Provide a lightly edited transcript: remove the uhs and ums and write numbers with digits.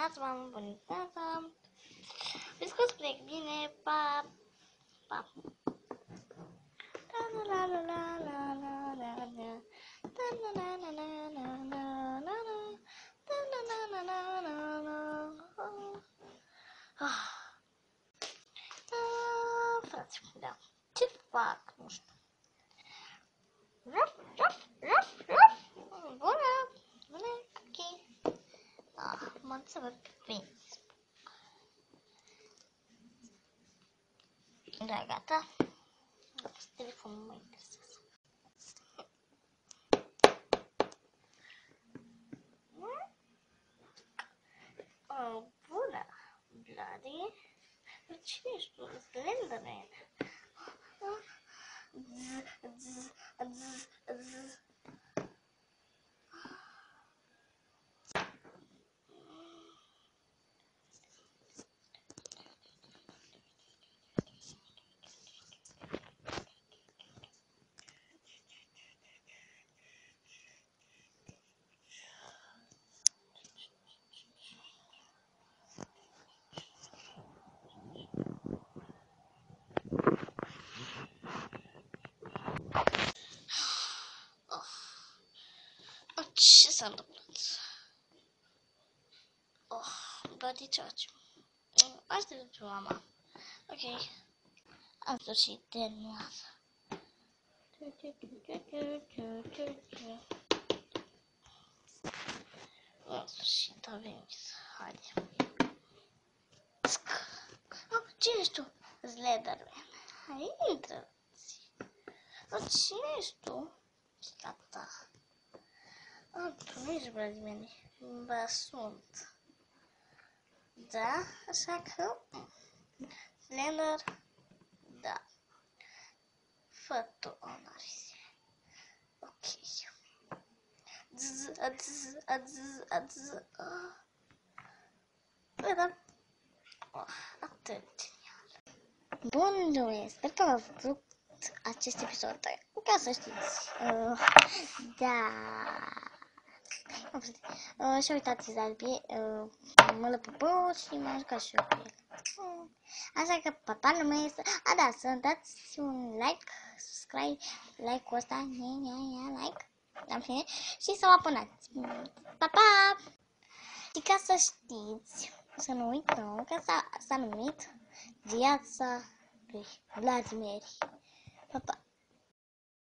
dimineața, mamă, bună dimineața. Vezi că plec bine, pa, pa. Frate, da. Ce fac? Nu știu. Bună, ok. Mă duc să văd pe Facebook. Da, gata. Telefonul mă interesează. Bună, Bloody. Cine ești tu? Slenderman. Ce s-a întâmplat? Bloody ce? Asta e pentru mama. Ok. Am sfârșit terminat. În sfârșit a venit. Haide. Cine ești tu? Slenderman. Hai, intră-ți. Cine ești tu? Gata. Tu nu ești Bloody. Ba, sunt. Da, așa că Slender, da. Fă tu onorii. Ok. Da. Atât genial. Bun, lumea, sper că v-a plăcut acest episod. Ca să știți. Da. Și uitați, Zalbi, mă lăpupă și m-am jucat și eu cu el. Așa că, papa, nu mai este... da, să dați un like, subscribe, like-ul ăsta, like, în fine, și să vă abonați. Pa! Și ca să știți, să nu uităm că s-a numit Viața lui Vladimir. Pa!